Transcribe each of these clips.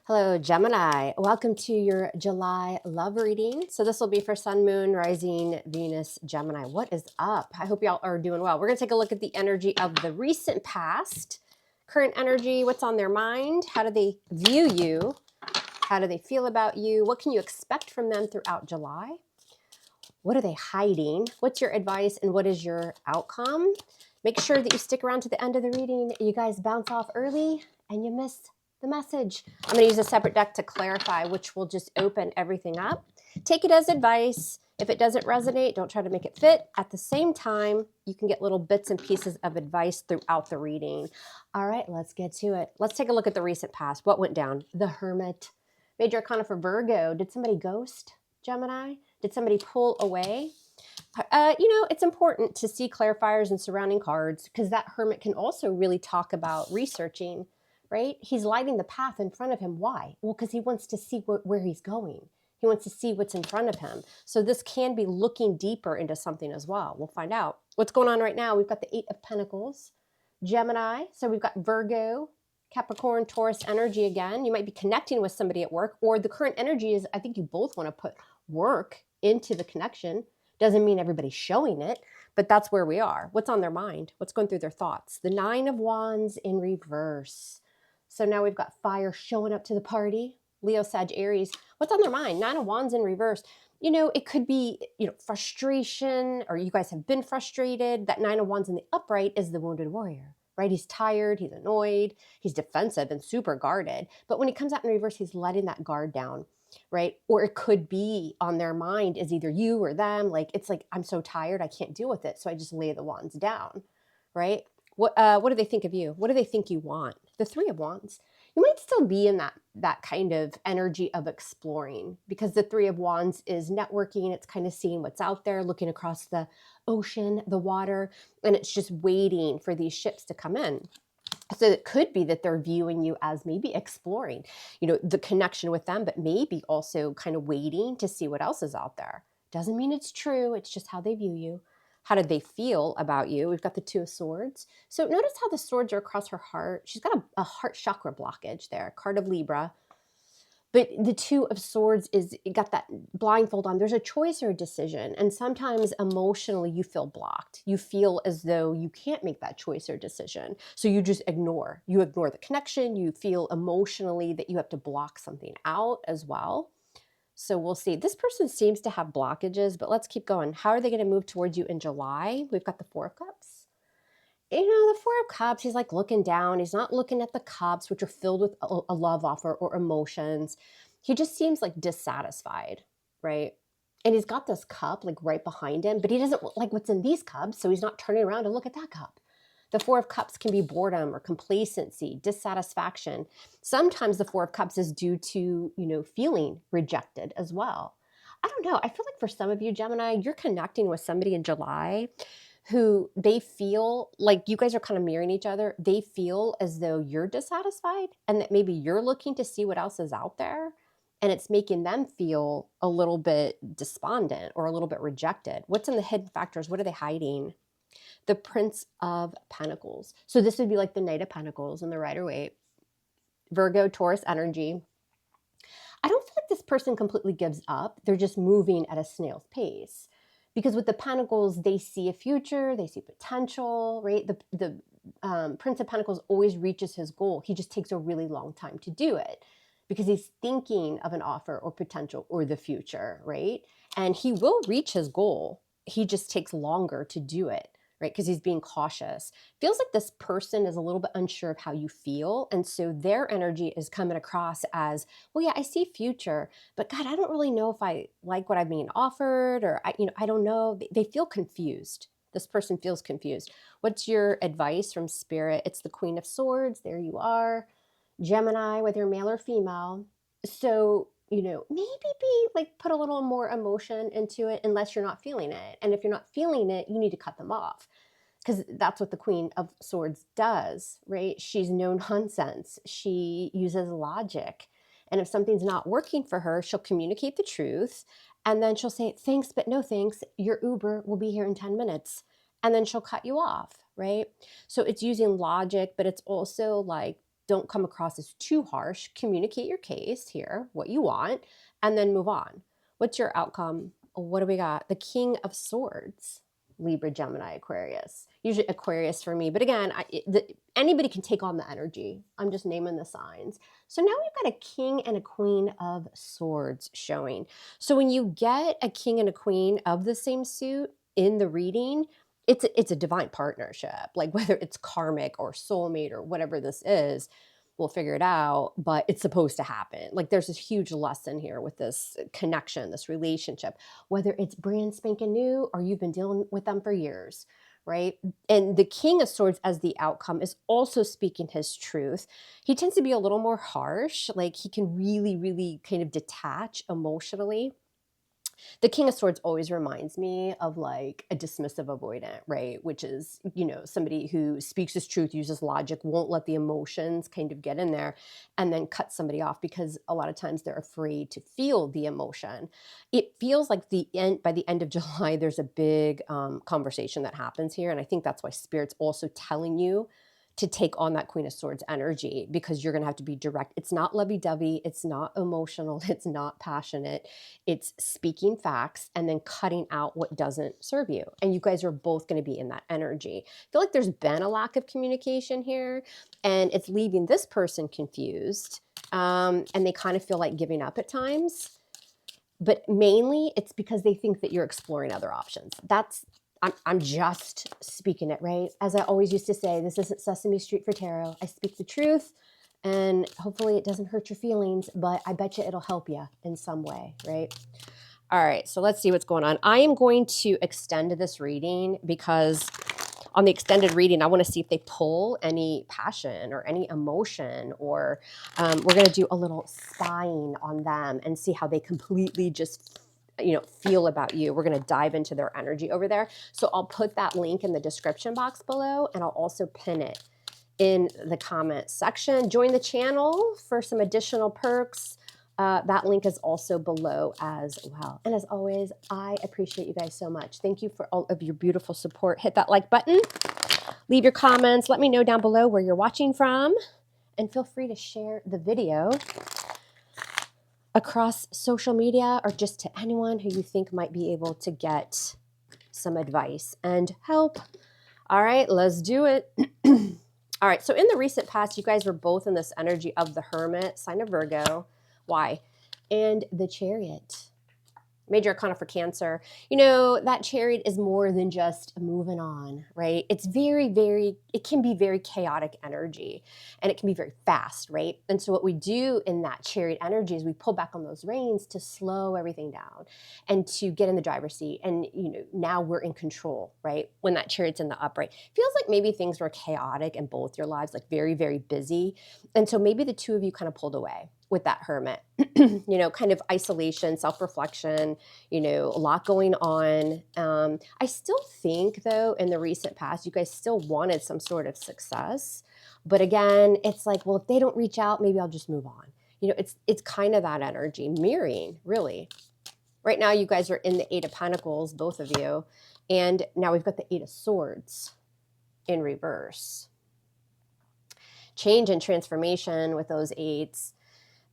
Hello, Gemini. Welcome to your July love reading. So this will be for Sun, Moon, Rising, Venus, Gemini. What is up? I hope y'all are doing well. We're going to take a look at the energy of the recent past, current energy, what's on their mind, how do they view you, how do they feel about you, what can you expect from them throughout July, what are they hiding, what's your advice, and what is your outcome. Make sure that you stick around to the end of the reading. You guys bounce off early and you miss the message. I'm going to use a separate deck to clarify, which will just open everything up. Take it as advice. If it doesn't resonate, don't try to make it fit. At the same time, you can get little bits and pieces of advice throughout the reading. All right, let's get to it. Let's take a look at the recent past. What went down? The Hermit. Major Arcana for Virgo. Did somebody ghost Gemini? Did somebody pull away? It's important to see clarifiers and surrounding cards because that Hermit can also really talk about researching, right? He's lighting the path in front of him. Why? Well, because he wants to see where he's going. He wants to see what's in front of him. So this can be looking deeper into something as well. We'll find out. What's going on right now? We've got the Eight of Pentacles, Gemini. So we've got Virgo, Capricorn, Taurus energy again. You might be connecting with somebody at work, or the current energy is, I think you both want to put work into the connection. Doesn't mean everybody's showing it, but that's where we are. What's on their mind? What's going through their thoughts? The Nine of Wands in reverse. So now we've got fire showing up to the party. Leo, Sag, Aries. What's on their mind? Nine of Wands in reverse. It could be, frustration, or you guys have been frustrated. That Nine of Wands in the upright is the wounded warrior, right? He's tired, he's annoyed, he's defensive and super guarded. But when he comes out in reverse, he's letting that guard down, right? Or it could be on their mind is either you or them. It's like, I'm so tired, I can't deal with it. So I just lay the wands down, right? What do they think of you? What do they think you want? The Three of Wands. You might still be in that kind of energy of exploring, because the Three of Wands is networking. It's kind of seeing what's out there, looking across the ocean, the water, and it's just waiting for these ships to come in. So it could be that they're viewing you as maybe exploring, the connection with them, but maybe also kind of waiting to see what else is out there. Doesn't mean it's true. It's just how they view you. How do they feel about you? We've got the Two of Swords. So notice how the swords are across her heart. She's got a heart chakra blockage there, card of Libra. But the Two of Swords got that blindfold on. There's a choice or a decision. And sometimes emotionally you feel blocked. You feel as though you can't make that choice or decision. So you just ignore. You ignore the connection. You feel emotionally that you have to block something out as well. So we'll see. This person seems to have blockages, but let's keep going. How are they going to move towards you in July? We've got the Four of Cups. The Four of Cups, he's like looking down. He's not looking at the cups, which are filled with a love offer or emotions. He just seems like dissatisfied, right? And he's got this cup like right behind him, but he doesn't like what's in these cups, so he's not turning around to look at that cup. The Four of Cups can be boredom or complacency, dissatisfaction. Sometimes the Four of Cups is due to, feeling rejected as well. I don't know. I feel like for some of you, Gemini, you're connecting with somebody in July who they feel like you guys are kind of mirroring each other. They feel as though you're dissatisfied and that maybe you're looking to see what else is out there. And it's making them feel a little bit despondent or a little bit rejected. What's in the hidden factors? What are they hiding? The Prince of Pentacles. So this would be like the Knight of Pentacles and the Rider-Waite. Virgo, Taurus energy. I don't feel like this person completely gives up. They're just moving at a snail's pace. Because with the Pentacles, they see a future, they see potential, right? The Prince of Pentacles always reaches his goal. He just takes a really long time to do it because he's thinking of an offer or potential or the future, right? And he will reach his goal. He just takes longer to do it, right? Because he's being cautious. Feels like this person is a little bit unsure of how you feel. And so their energy is coming across as, well, yeah, I see future, but God, I don't really know if I like what I'm being offered, or I don't know. They feel confused. This person feels confused. What's your advice from Spirit? It's the Queen of Swords. There you are. Gemini, whether male or female. So, maybe put a little more emotion into it unless you're not feeling it. And if you're not feeling it, you need to cut them off, because that's what the Queen of Swords does, right? She's no nonsense. She uses logic. And if something's not working for her, she'll communicate the truth. And then she'll say, thanks, but no thanks. Your Uber will be here in 10 minutes. And then she'll cut you off, right? So it's using logic, but it's also like don't come across as too harsh. Communicate your case here, what you want, and then move on. What's your outcome? What do we got? The King of Swords. Libra, Gemini, Aquarius. Usually Aquarius for me. But again, anybody can take on the energy. I'm just naming the signs. So now we've got a King and a Queen of Swords showing. So when you get a King and a Queen of the same suit in the reading, it's a divine partnership. Like whether it's karmic or soulmate or whatever this is, we'll figure it out, but it's supposed to happen. Like there's this huge lesson here with this connection, this relationship, whether it's brand spanking new or you've been dealing with them for years, right? And the King of Swords as the outcome is also speaking his truth. He tends to be a little more harsh. Like he can really, really kind of detach emotionally. The King of Swords always reminds me of like a dismissive avoidant, right? Which is, you know, somebody who speaks his truth, uses logic, won't let the emotions kind of get in there, and then cut somebody off because a lot of times they're afraid to feel the emotion. It feels like by the end of July, there's a big conversation that happens here. And I think that's why Spirit's also telling you to take on that Queen of Swords energy, because you're going to have to be direct. It's not lovey-dovey. It's not emotional. It's not passionate. It's speaking facts and then cutting out what doesn't serve you. And you guys are both going to be in that energy. I feel like there's been a lack of communication here, and it's leaving this person confused. And they kind of feel like giving up at times. But mainly it's because they think that you're exploring other options. I'm just speaking it, right? As I always used to say, this isn't Sesame Street for tarot. I speak the truth, and hopefully it doesn't hurt your feelings, but I bet you it'll help you in some way, right? All right, so let's see what's going on. I am going to extend this reading because on the extended reading, I want to see if they pull any passion or any emotion, or we're going to do a little spying on them and see how they completely just feel about you. We're going to dive into their energy over there. So I'll put that link in the description box below, and I'll also pin it in the comment section. Join the channel for some additional perks. That link is also below as well. And as always, I appreciate you guys so much. Thank you for all of your beautiful support. Hit that like button, leave your comments, let me know down below where you're watching from, and feel free to share the video across social media or just to anyone who you think might be able to get some advice and help. All right, let's do it. All right, so in the recent past, you guys were both in this energy of the Hermit, sign of Virgo. Why? And the Chariot. Major arcana for Cancer. You know, that Chariot is more than just moving on, right? It's it can be very chaotic energy, and it can be very fast, right? And so what we do in that Chariot energy is we pull back on those reins to slow everything down and to get in the driver's seat. And, now we're in control, right? When that Chariot's in the upright. Feels like maybe things were chaotic in both your lives, like very, very busy. And so maybe the two of you kind of pulled away with that Hermit, kind of isolation, self-reflection, a lot going on. I still think, though, in the recent past, you guys still wanted some sort of success. But again, it's like, well, if they don't reach out, maybe I'll just move on. It's kind of that energy, mirroring, really. Right now, you guys are in the Eight of Pentacles, both of you. And now we've got the Eight of Swords in reverse. Change and transformation with those eights.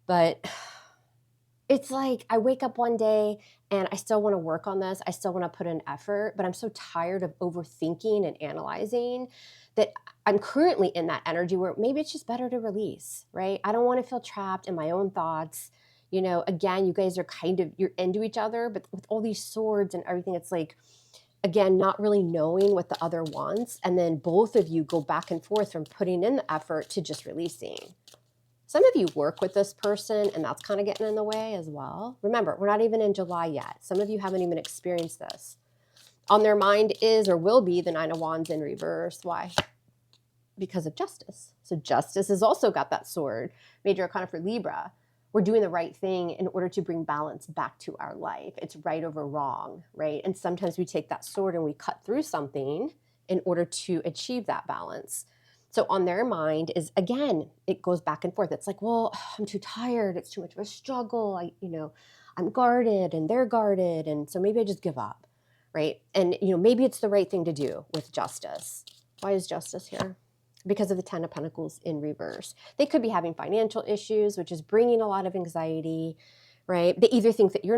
But it's like I wake up one day and I still want to work on this. I still want to put in effort, but I'm so tired of overthinking and analyzing that I'm currently in that energy where maybe it's just better to release, right? I don't want to feel trapped in my own thoughts. Again, you guys are you're into each other, but with all these swords and everything, it's like, again, not really knowing what the other wants. And then both of you go back and forth from putting in the effort to just releasing. Some of you work with this person, and that's kind of getting in the way as well. Remember, we're not even in July yet. Some of you haven't even experienced this. On their mind is or will be the Nine of Wands in reverse. Why? Because of Justice. So Justice has also got that sword. Major arcana for Libra. We're doing the right thing in order to bring balance back to our life. It's right over wrong, right? And sometimes we take that sword and we cut through something in order to achieve that balance. So on their mind is, again, it goes back and forth. It's like, well, I'm too tired. It's too much of a struggle. I'm guarded and they're guarded. And so maybe I just give up, right? And, maybe it's the right thing to do with Justice. Why is Justice here? because of the Ten of Pentacles in reverse. They could be having financial issues, which is bringing a lot of anxiety, right? They either think that you're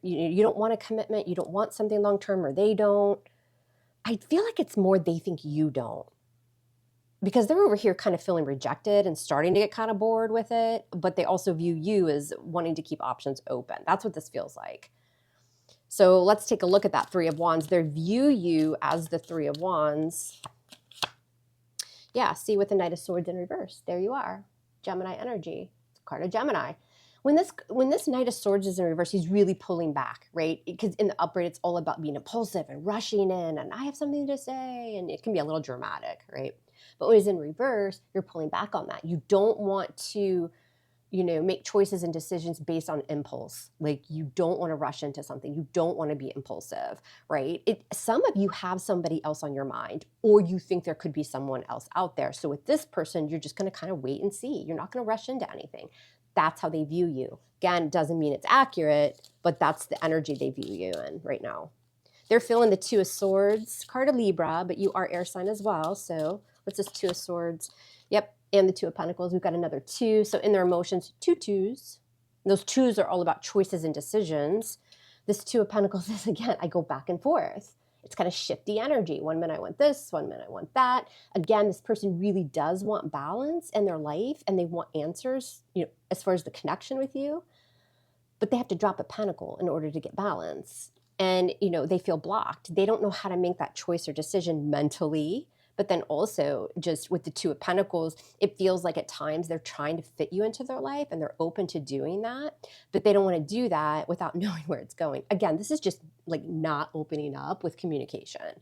you don't want a commitment, you don't want something long-term, or they don't. I feel like it's more they think you don't, because they're over here kind of feeling rejected and starting to get kind of bored with it, but they also view you as wanting to keep options open. That's what this feels like. So let's take a look at that Three of Wands. They view you as the Three of Wands. Yeah, see, with the Knight of Swords in reverse. There you are. Gemini energy. It's a card of Gemini. When this Knight of Swords is in reverse, he's really pulling back, right? Because in the upright, it's all about being impulsive and rushing in, and I have something to say, and it can be a little dramatic, right? But when he's in reverse, you're pulling back on that. You don't want to, make choices and decisions based on impulse. Like, you don't want to rush into something. You don't want to be impulsive, right? Some of you have somebody else on your mind, or you think there could be someone else out there. So with this person, you're just going to kind of wait and see. You're not going to rush into anything. That's how they view you. Again, doesn't mean it's accurate, but that's the energy they view you in right now. They're feeling the Two of Swords, card of Libra, but you are air sign as well. So what's this Two of Swords? Yep. And the Two of Pentacles, we've got another two. So in their emotions, two twos. And those twos are all about choices and decisions. This Two of Pentacles is, again, I go back and forth. It's kind of shifty energy. 1 minute I want this, 1 minute I want that. Again, this person really does want balance in their life, and they want answers, as far as the connection with you. But they have to drop a pentacle in order to get balance. And, they feel blocked. They don't know how to make that choice or decision mentally. But then also, just with the Two of Pentacles, it feels like at times they're trying to fit you into their life, and they're open to doing that, but they don't want to do that without knowing where it's going. Again, this is just like not opening up with communication,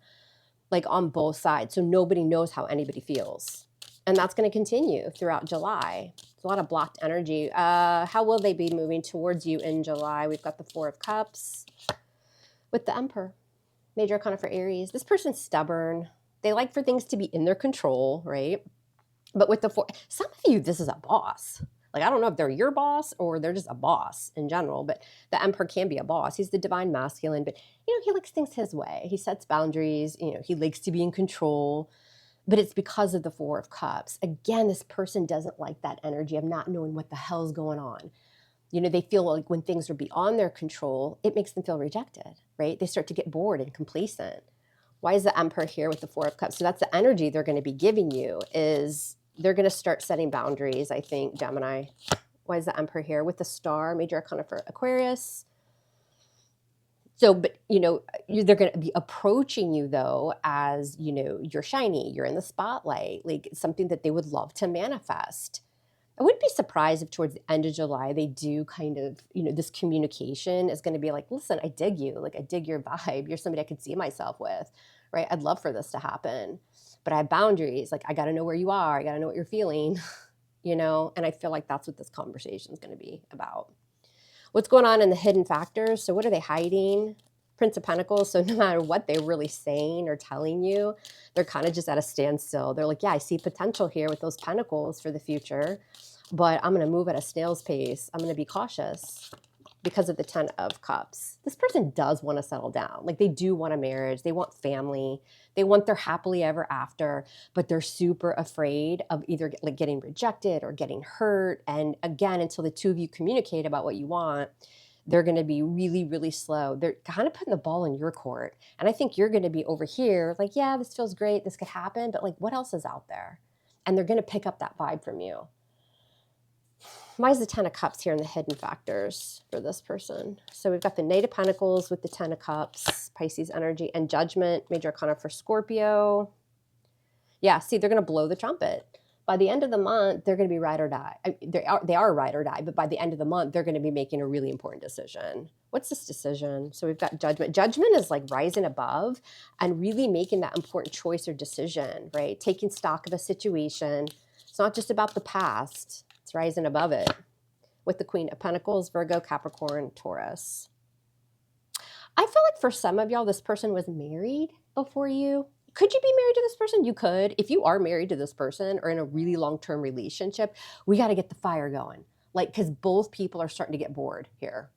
like on both sides. So nobody knows how anybody feels. And that's going to continue throughout July. It's a lot of blocked energy. How will they be moving towards you in July? We've got the Four of Cups with the Emperor. Major arcana for Aries. This person's stubborn. They like for things to be in their control, right? But with the Four, some of you, this is a boss. Like, I don't know if they're your boss or they're just a boss in general, but the Emperor can be a boss. He's the divine masculine, but, he likes things his way. He sets boundaries. He likes to be in control, but it's because of the Four of Cups. Again, this person doesn't like that energy of not knowing what the hell's going on. They feel like when things are beyond their control, it makes them feel rejected, right? They start to get bored and complacent. Why is the Emperor here with the Four of Cups? So that's the energy they're going to be giving you, is they're going to start setting boundaries, I think, Gemini. Why is the Emperor here with the Star, major arcana for Aquarius? So, but, they're going to be approaching you, though, as, you're shiny, you're in the spotlight, like something that they would love to manifest. I wouldn't be surprised if towards the end of July, they do kind of, this communication is going to be like, listen, I dig you. Like, I dig your vibe. You're somebody I could see myself with, right? I'd love for this to happen, but I have boundaries. Like, I got to know where you are. I got to know what you're feeling, and I feel like that's what this conversation is going to be about. What's going on in the hidden factors? So what are they hiding? Prince of Pentacles. So no matter what they're really saying or telling you, they're kind of just at a standstill. They're like, yeah, I see potential here with those pentacles for the future, but I'm going to move at a snail's pace. I'm going to be cautious because of the Ten of Cups. This person does want to settle down. Like, they do want a marriage. They want family. They want their happily ever after, but they're super afraid of either getting rejected or getting hurt. And again, until the two of you communicate about what you want, they're going to be really, really slow. They're kind of putting the ball in your court. And I think you're going to be over here like, yeah, this feels great. This could happen. But like, what else is out there? And they're going to pick up that vibe from you. Why is the Ten of Cups here in the hidden factors for this person? So we've got the Knight of Pentacles with the Ten of Cups, Pisces energy, and Judgment, major arcana for Scorpio. Yeah, see, they're going to blow the trumpet. By the end of the month, they're going to be ride or die. They are ride or die, but by the end of the month, they're going to be making a really important decision. What's this decision? So we've got Judgment. Judgment is like rising above and really making that important choice or decision, right? Taking stock of a situation. It's not just about the past. It's rising above it. With the Queen of Pentacles, Virgo, Capricorn, Taurus. I feel like for some of y'all, this person was married before you. Could you be married to this person? You could. If you are married to this person or in a really long-term relationship, we got to get the fire going. Like, because both people are starting to get bored here.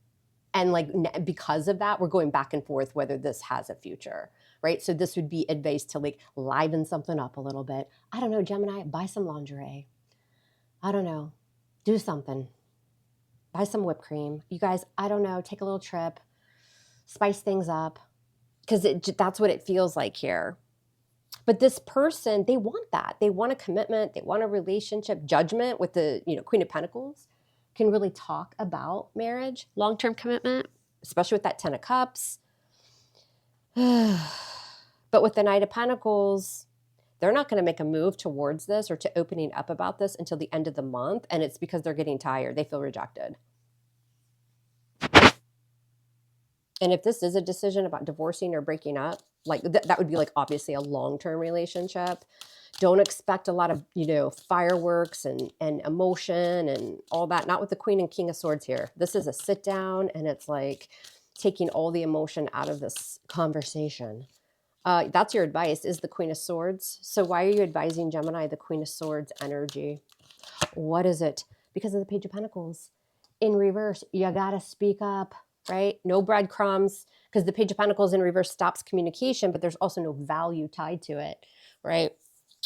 And like, because of that, we're going back and forth whether this has a future, right? So this would be advice to like liven something up a little bit. I don't know, Gemini, buy some lingerie. I don't know, do something. Buy some whipped cream. You guys, I don't know, take a little trip, spice things up, because that's what it feels like here. But this person, they want that. They want a commitment. They want a relationship. Judgment with the, Queen of Pentacles can really talk about marriage, long-term commitment, especially with that 10 of Cups. But with the Knight of Pentacles, they're not going to make a move towards this or to opening up about this until the end of the month. And it's because they're getting tired. They feel rejected. And if this is a decision about divorcing or breaking up, like that would be like obviously a long-term relationship. Don't expect a lot of, fireworks and emotion and all that. Not with the Queen and King of Swords here. This is a sit down and it's like taking all the emotion out of this conversation. That's your advice, is the Queen of Swords. So why are you advising Gemini the Queen of Swords energy? What is it? Because of the Page of Pentacles. In reverse, you got to speak up, right? No breadcrumbs, because the Page of Pentacles in reverse stops communication, but there's also no value tied to it, right?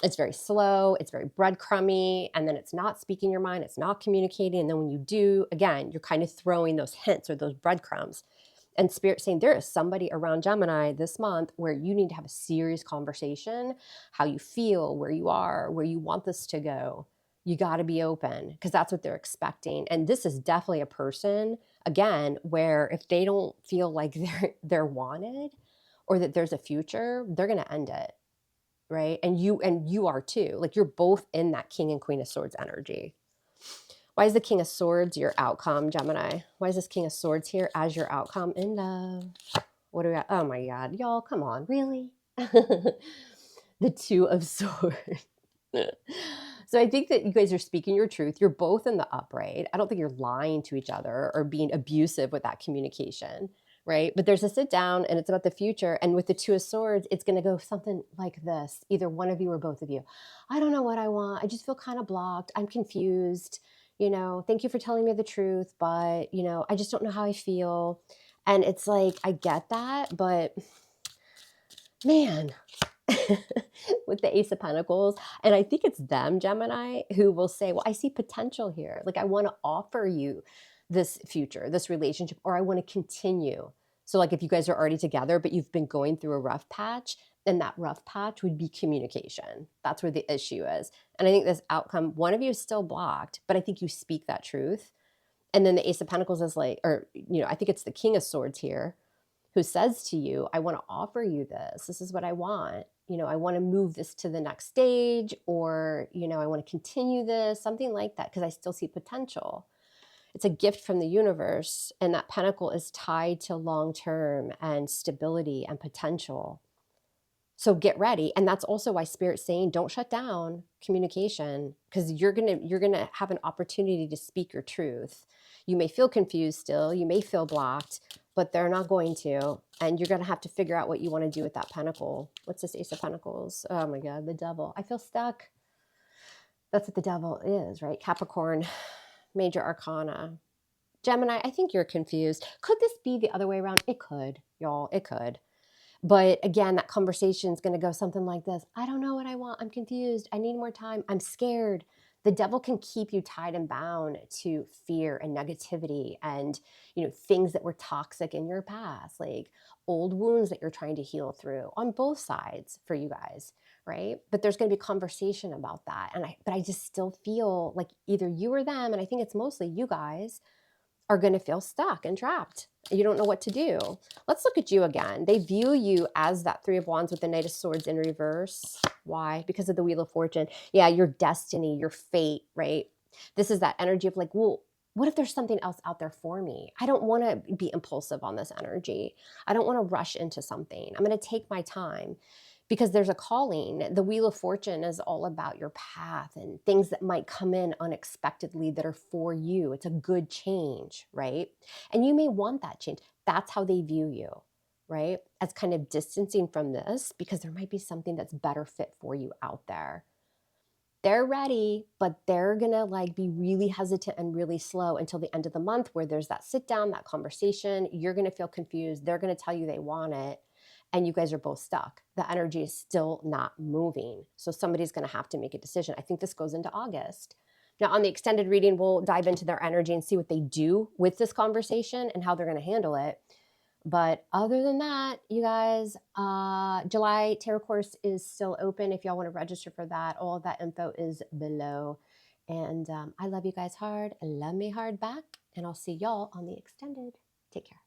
It's very slow, it's very breadcrumby, and then it's not speaking your mind, it's not communicating. And then when you do, again, you're kind of throwing those hints or those breadcrumbs. And Spirit saying there is somebody around Gemini this month where you need to have a serious conversation, how you feel, where you are, where you want this to go. You got to be open, because that's what they're expecting. And this is definitely a person, again, where if they don't feel like they're wanted or that there's a future, they're going to end it, right? And you are too. Like, you're both in that King and Queen of Swords energy. Why is the King of Swords your outcome, Gemini? Why is this King of Swords here as your outcome in love? What do we got? Oh my God, y'all, come on, really? The Two of Swords. So I think that you guys are speaking your truth. You're both in the upright. I don't think you're lying to each other or being abusive with that communication, right? But there's a sit down and it's about the future. And with the Two of Swords, it's going to go something like this. Either one of you or both of you. I don't know what I want. I just feel kind of blocked. I'm confused. Thank you for telling me the truth, but, I just don't know how I feel. And it's like, I get that, but man, with the Ace of Pentacles, and I think it's them, Gemini, who will say, well, I see potential here. Like, I want to offer you this future, this relationship, or I want to continue. So like, if you guys are already together, but you've been going through a rough patch, then that rough patch would be communication. That's where the issue is. And I think this outcome, one of you is still blocked, but I think you speak that truth. And then the Ace of Pentacles is like, or, I think it's the King of Swords here, who says to you, I want to offer you this. This is what I want. I want to move this to the next stage, or, I want to continue this, something like that, because I still see potential. It's a gift from the universe, and that pentacle is tied to long-term and stability and potential. So get ready. And that's also why Spirit's saying, don't shut down communication, because you're gonna have an opportunity to speak your truth. You may feel confused still, you may feel blocked, but they're not going to. And you're gonna have to figure out what you want to do with that pentacle. What's this Ace of Pentacles? Oh my God, the devil. I feel stuck. That's what the devil is, right? Capricorn, major arcana. Gemini, I think you're confused. Could this be the other way around? It could, y'all, it could. But again, that conversation is going to go something like this. I don't know what I want. I'm confused. I need more time. I'm scared. The devil can keep you tied and bound to fear and negativity and, things that were toxic in your past, like old wounds that you're trying to heal through on both sides for you guys, right? But there's going to be conversation about that. But I just still feel like either you or them, and I think it's mostly you guys, are going to feel stuck and trapped. You don't know what to do. Let's look at you again. They view you as that Three of Wands with the Knight of Swords in reverse. Why? Because of the Wheel of Fortune. Yeah, your destiny, your fate, right? This is that energy of like, well, what if there's something else out there for me? I don't want to be impulsive on this energy. I don't want to rush into something. I'm going to take my time, because there's a calling. The Wheel of Fortune is all about your path and things that might come in unexpectedly that are for you. It's a good change, right? And you may want that change. That's how they view you, right? As kind of distancing from this, because there might be something that's better fit for you out there. They're ready, but they're gonna like be really hesitant and really slow until the end of the month, where there's that sit down, that conversation. You're gonna feel confused. They're gonna tell you they want it. and you guys are both stuck. The energy is still not moving. So somebody's going to have to make a decision. I think this goes into August. Now, on the extended reading, we'll dive into their energy and see what they do with this conversation and how they're going to handle it. But other than that, you guys, July Tarot course is still open. If y'all want to register for that, all of that info is below. And I love you guys hard. Love me hard back. And I'll see y'all on the extended. Take care.